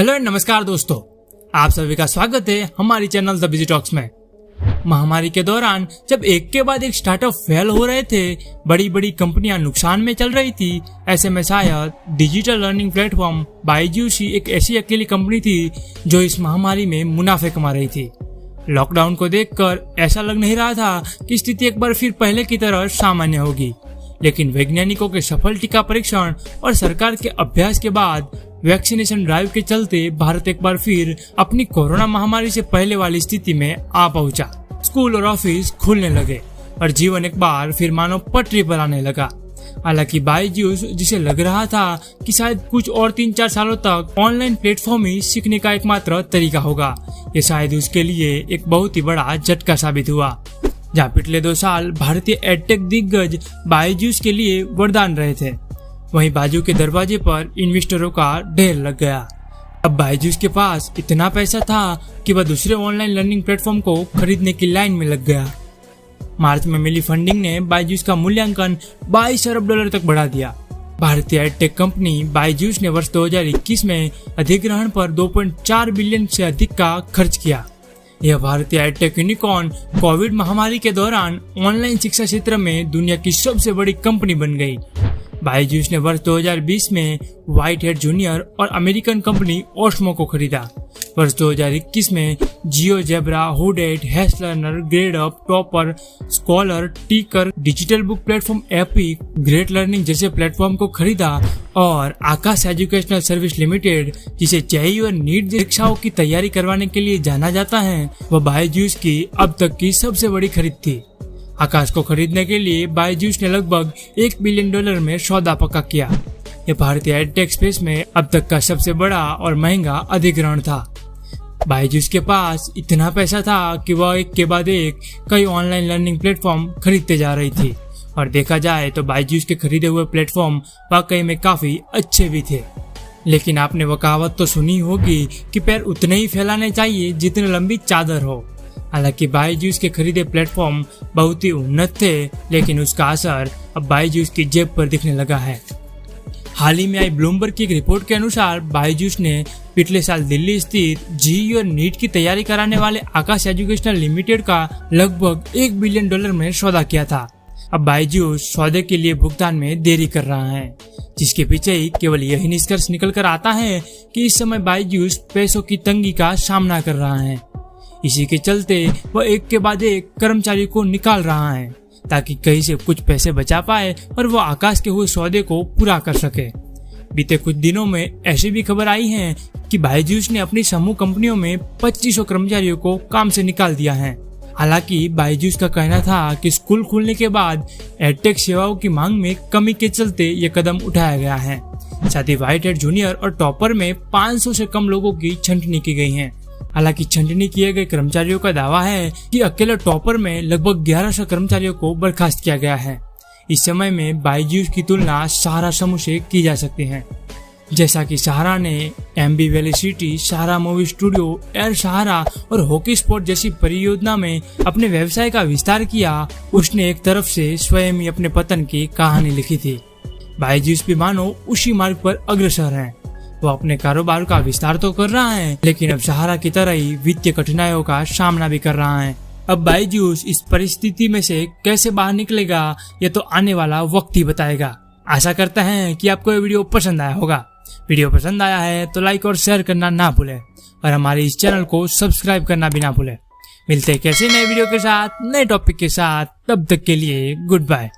Hello and नमस्कार दोस्तों, आप सभी का स्वागत है हमारी चैनल द बिजी टॉक्स में। महामारी के दौरान जब एक के बाद एक स्टार्टअप फेल हो रहे थे, बड़ी बड़ी कंपनियां नुकसान में चल रही थी, ऐसे में शायद डिजिटल लर्निंग प्लेटफॉर्म बायजूस एक ऐसी अकेली कंपनी थी जो इस महामारी में मुनाफे कमा रही थी। लॉकडाउन को देखकर ऐसा लग नहीं रहा था कि स्थिति एक बार फिर पहले की तरह सामान्य होगी, लेकिन वैज्ञानिकों के सफल टीका परीक्षण और सरकार के अभ्यास के बाद वैक्सीनेशन ड्राइव के चलते भारत एक बार फिर अपनी कोरोना महामारी से पहले वाली स्थिति में आ पहुंचा। स्कूल और ऑफिस खुलने लगे और जीवन एक बार फिर मानो पटरी पर आने लगा। हालांकि बायजूस, जिसे लग रहा था कि शायद कुछ और 3-4 सालों तक ऑनलाइन प्लेटफॉर्म ही सीखने का एकमात्र तरीका होगा, ये शायद उसके लिए एक बहुत ही बड़ा झटका साबित हुआ। जहाँ पिछले 2 साल भारतीय एडटेक दिग्गज बायजूस के लिए वरदान रहे थे, वहीं बाजू के दरवाजे पर इन्वेस्टरों का ढेर लग गया। अब बायजूस के पास इतना पैसा था कि वह दूसरे ऑनलाइन लर्निंग प्लेटफॉर्म को खरीदने की लाइन में लग गया। मार्च में मिली फंडिंग ने बायजूस का मूल्यांकन $22 अरब तक बढ़ा दिया। भारतीय एडटेक कंपनी बायजूस ने वर्ष 2021 में अधिग्रहण पर 2.4 बिलियन से अधिक का खर्च किया। यह भारतीय एडटेक यूनिकॉर्न कोविड महामारी के दौरान ऑनलाइन शिक्षा क्षेत्र में दुनिया की सबसे बड़ी कंपनी बन गई। बायजूस ने वर्ष 2020 में व्हाइट हेड जूनियर और अमेरिकन कंपनी ओस्मो को खरीदा। वर्ष 2021 में GeoGebra, hooded, hash learner, Gradeup, topper, scholar, ticker, digital book platform epic, great learning जैसे प्लेटफॉर्म को खरीदा और आकाश एजुकेशनल सर्विस लिमिटेड, जिसे जेईई और नीट परीक्षाओं की तैयारी करवाने के लिए जाना जाता है, वह बायजूस की अब तक की सबसे बड़ी खरीद थी। आकाश को खरीदने के लिए बायजूस ने लगभग $1 बिलियन में सौदा पक्का किया। यह भारतीय एडटेक स्पेस में अब तक का सबसे बड़ा और महंगा अधिग्रहण था। बायजूस के पास इतना पैसा था कि वह एक के बाद एक कई ऑनलाइन लर्निंग प्लेटफॉर्म खरीदते जा रही थी, और देखा जाए तो बायजूस के खरीदे हुए प्लेटफॉर्म वाकई में काफी अच्छे भी थे। लेकिन आपने वो कहावत तो सुनी होगी कि पैर उतने ही फैलाने चाहिए जितनी लंबी चादर हो। हालांकि बायजूस के खरीदे प्लेटफॉर्म बहुत ही उन्नत थे, लेकिन उसका असर अब बायजूस की जेब पर दिखने लगा है। हाल ही में आई ब्लूमबर्ग की एक रिपोर्ट के अनुसार बायजूस ने पिछले साल दिल्ली स्थित जेईई और नीट की तैयारी कराने वाले आकाश एजुकेशनल लिमिटेड का लगभग $1 बिलियन में सौदा किया था। अब बायजूस सौदे के लिए भुगतान में देरी कर रहा है, जिसके पीछे ही केवल यही निष्कर्ष निकल कर आता है कि इस समय बायजूस पैसों की तंगी का सामना कर रहा है। इसी के चलते वह एक के बाद एक कर्मचारी को निकाल रहा है ताकि कहीं से कुछ पैसे बचा पाए और वो आकाश के हुए सौदे को पूरा कर सके। बीते कुछ दिनों में ऐसी भी खबर आई है कि बायजूस ने अपनी समूह कंपनियों में 2500 कर्मचारियों को काम से निकाल दिया है। हालांकि बायजूस का कहना था कि स्कूल खुलने के बाद एडटेक सेवाओं की मांग में कमी के चलते ये कदम उठाया गया है। साथ ही व्हाइट हेड जूनियर और टॉपर में 500 से कम लोगों की छंटनी की गई है। हालांकि छंटनी किए गए कर्मचारियों का दावा है कि अकेले टॉपर में लगभग 1100 कर्मचारियों को बर्खास्त किया गया है। इस समय में बायजूस की तुलना सहारा समूह से की जा सकती है। जैसा कि सहारा ने एमबी वैली सिटी, सहारा मूवी स्टूडियो, एयर सहारा और हॉकी स्पोर्ट जैसी परियोजना में अपने व्यवसाय का विस्तार किया, उसने एक तरफ से स्वयं ही अपने पतन की कहानी लिखी थी। बायजूस भी मानो उसी मार्ग पर अग्रसर है। वो अपने कारोबार का विस्तार तो कर रहा है, लेकिन अब सहारा की तरह ही वित्तीय कठिनाइयों का सामना भी कर रहा है। अब बायजूस इस परिस्थिति में से कैसे बाहर निकलेगा, ये तो आने वाला वक्त ही बताएगा। आशा करते हैं कि आपको ये वीडियो पसंद आया होगा। वीडियो पसंद आया है तो लाइक और शेयर करना ना भूलें और हमारे इस चैनल को सब्सक्राइब करना भी ना भूलें। मिलते हैं कैसे नए वीडियो के साथ, नए टॉपिक के साथ। तब तक के लिए गुड बाय।